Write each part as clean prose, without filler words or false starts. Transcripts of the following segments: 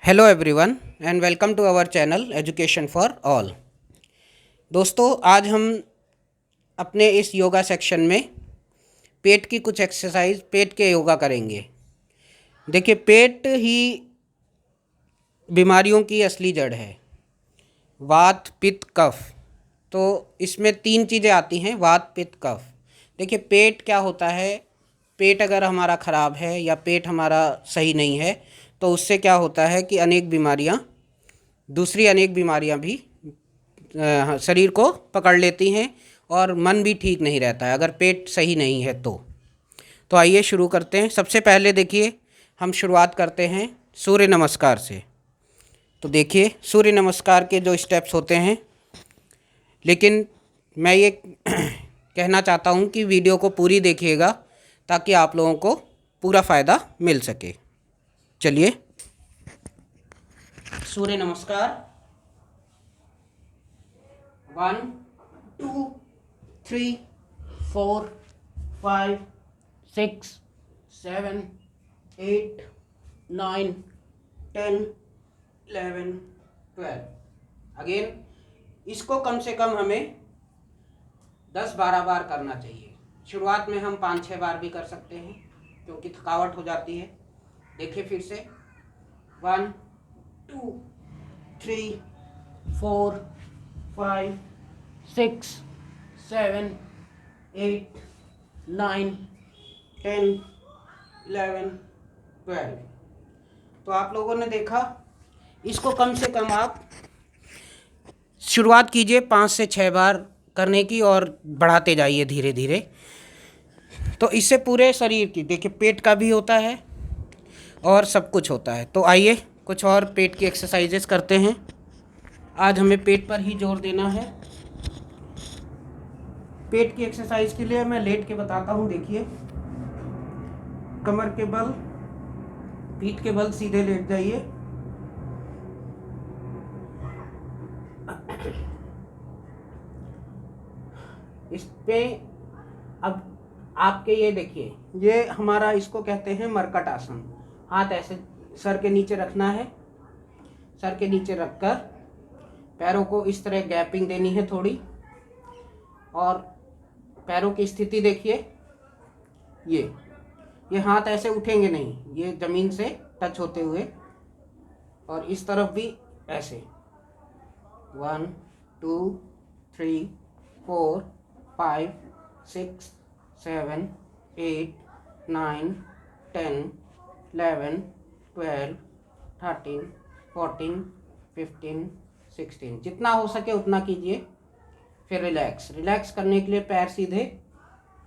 Hello everyone and welcome to our channel education for all. दोस्तों, आज हम अपने इस योगा सेक्शन में पेट की कुछ एक्सरसाइज, पेट के योगा करेंगे। देखिए, पेट ही बीमारियों की असली जड़ है। वात, पित्त, कफ। तो इसमें तीन चीज़ें आती हैं, वात, पित्त, कफ। देखिए, पेट क्या होता है। पेट अगर हमारा ख़राब है या पेट हमारा सही नहीं है तो उससे क्या होता है कि दूसरी अनेक बीमारियां भी शरीर को पकड़ लेती हैं और मन भी ठीक नहीं रहता है अगर पेट सही नहीं है तो आइए शुरू करते हैं। सबसे पहले देखिए, हम शुरुआत करते हैं सूर्य नमस्कार से। तो देखिए, सूर्य नमस्कार के जो स्टेप्स होते हैं, लेकिन मैं ये कहना चाहता हूँ कि वीडियो को पूरी देखिएगा ताकि आप लोगों को पूरा फ़ायदा मिल सके। चलिए, सूर्य नमस्कार। 1 2 3 4 5 6 7 8 9 10 11 12। अगेन इसको कम से कम हमें 10-12 बार करना चाहिए। शुरुआत में हम 5-6 बार भी कर सकते हैं क्योंकि थकावट हो जाती है। देखिए फिर से 1 2 3 4 5 6 7 8 9 10 11 12। तो आप लोगों ने देखा, इसको कम से कम आप शुरुआत कीजिए 5 से 6 बार करने की और बढ़ाते जाइए धीरे धीरे। तो इससे पूरे शरीर की, देखिए पेट का भी होता है और सब कुछ होता है। तो आइए कुछ और पेट की एक्सरसाइजेस करते हैं। आज हमें पेट पर ही जोर देना है। पेट की एक्सरसाइज के लिए मैं लेट के बताता हूँ। देखिए, कमर के बल, पीठ के बल सीधे लेट जाइए। इस पे अब आपके ये देखिए, ये हमारा, इसको कहते हैं मरकट आसन। हाथ ऐसे सर के नीचे रखना है। सर के नीचे रखकर पैरों को इस तरह गैपिंग देनी है थोड़ी, और पैरों की स्थिति देखिए। ये हाथ ऐसे उठेंगे नहीं, ये ज़मीन से टच होते हुए, और इस तरफ भी ऐसे। 1 2 3 4 5 6 7 8 9 10 11 12 13 14 15 16। जितना हो सके उतना कीजिए। फिर रिलैक्स करने के लिए पैर सीधे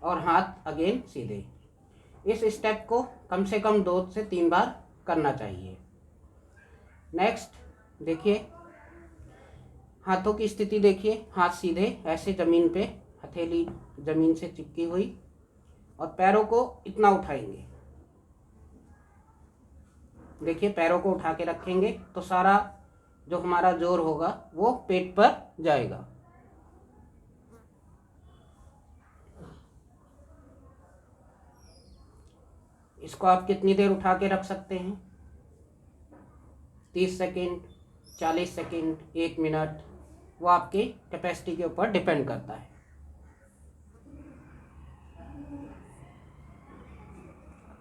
और हाथ अगेन सीधे। इस स्टेप को कम से कम 2 से 3 बार करना चाहिए। नेक्स्ट देखिए, हाथों की स्थिति देखिए। हाथ सीधे ऐसे ज़मीन पे, हथेली ज़मीन से चिपकी हुई, और पैरों को इतना उठाएंगे। देखिए, पैरों को उठा के रखेंगे तो सारा जो हमारा जोर होगा वो पेट पर जाएगा। इसको आप कितनी देर उठा के रख सकते हैं? 30 सेकेंड, 40 सेकेंड, 1 मिनट, वो आपकी कैपेसिटी के ऊपर डिपेंड करता है।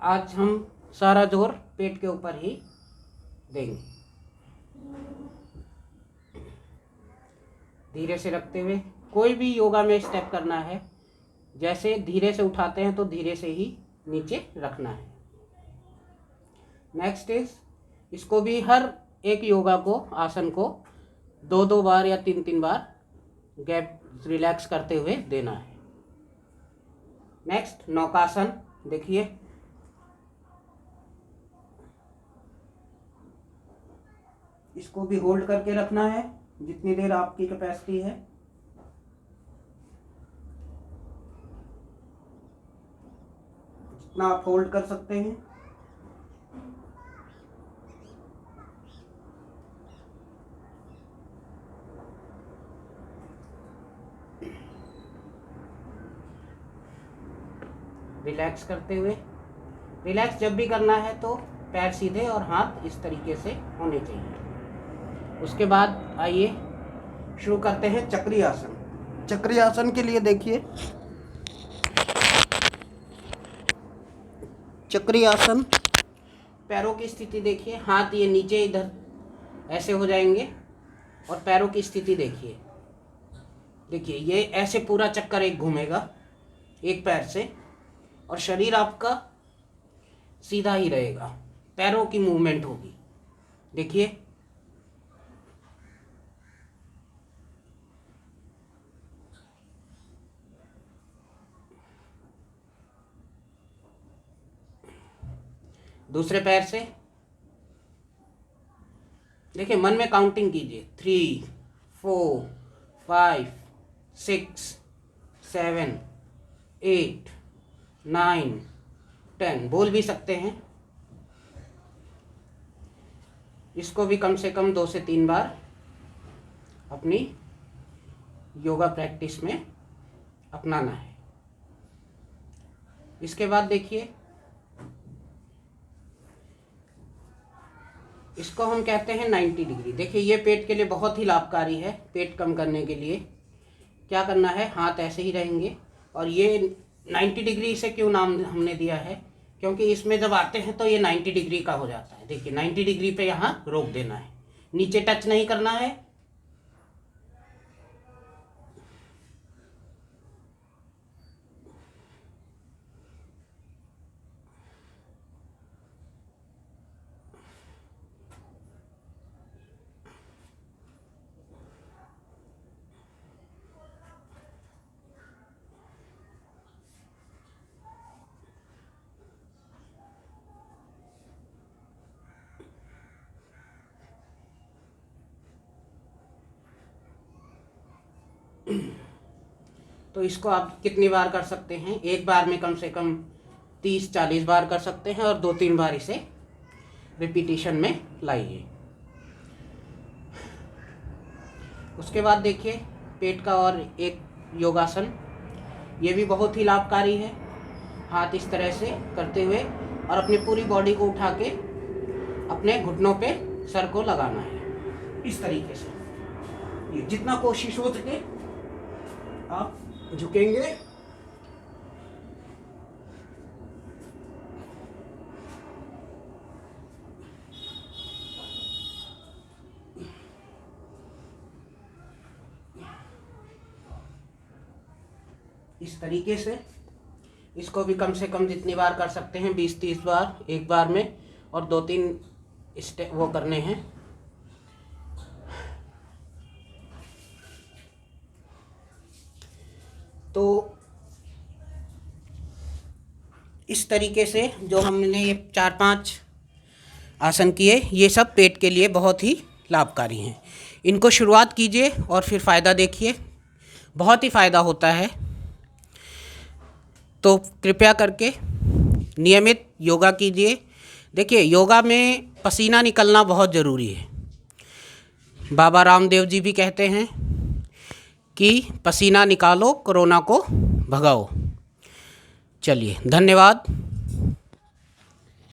आज हम सारा जोर पेट के ऊपर ही देंगे। धीरे से रखते हुए, कोई भी योगा में स्टेप करना है, जैसे धीरे से उठाते हैं तो धीरे से ही नीचे रखना है। नेक्स्ट इज, इसको भी हर एक योगा को, आसन को 2-2 बार या 3-3 बार गैप रिलैक्स करते हुए देना है। नेक्स्ट नौकासन। देखिए, इसको भी होल्ड करके रखना है जितनी देर आपकी कैपेसिटी है। जितना आप होल्ड कर सकते हैं। रिलैक्स करते हुए, रिलैक्स जब भी करना है तो पैर सीधे और हाथ इस तरीके से होने चाहिए। उसके बाद आइए शुरू करते हैं चक्री आसन। चक्री आसन के लिए देखिए, चक्री आसन, पैरों की स्थिति देखिए, हाथ ये नीचे इधर ऐसे हो जाएंगे और पैरों की स्थिति देखिए। देखिए ये ऐसे पूरा चक्कर एक घूमेगा एक पैर से, और शरीर आपका सीधा ही रहेगा, पैरों की मूवमेंट होगी। देखिए दूसरे पैर से देखिए, मन में काउंटिंग कीजिए, 3 4 5 6 7 8 9 10 बोल भी सकते हैं। इसको भी कम से कम 2 से 3 बार अपनी योगा प्रैक्टिस में अपनाना है। इसके बाद देखिए, इसको हम कहते हैं 90 डिग्री। देखिए ये पेट के लिए बहुत ही लाभकारी है। पेट कम करने के लिए क्या करना है, हाथ ऐसे ही रहेंगे, और ये 90 डिग्री से क्यों नाम हमने दिया है, क्योंकि इसमें जब आते हैं तो ये 90 डिग्री का हो जाता है। देखिए 90 डिग्री पे यहाँ रोक देना है, नीचे टच नहीं करना है। तो इसको आप कितनी बार कर सकते हैं, एक बार में कम से कम 30-40 बार कर सकते हैं, और 2-3 बार इसे रिपीटिशन में लाइए। उसके बाद देखिए पेट का और एक योगासन, ये भी बहुत ही लाभकारी है। हाथ इस तरह से करते हुए और अपनी पूरी बॉडी को उठा के अपने घुटनों पे सर को लगाना है इस तरीके से। ये जितना कोशिश हो सके आप झुकेंगे, इस तरीके से। इसको भी कम से कम जितनी बार कर सकते हैं, 20-30 बार एक बार में, और 2-3 स्टेप वो करने हैं। तो इस तरीके से जो हमने ये 4-5 आसन किए, ये सब पेट के लिए बहुत ही लाभकारी हैं। इनको शुरुआत कीजिए और फिर फ़ायदा देखिए, बहुत ही फ़ायदा होता है। तो कृपया करके नियमित योगा कीजिए। देखिए योगा में पसीना निकलना बहुत ज़रूरी है। बाबा रामदेव जी भी कहते हैं कि पसीना निकालो, कोरोना को भगाओ। चलिए, धन्यवाद।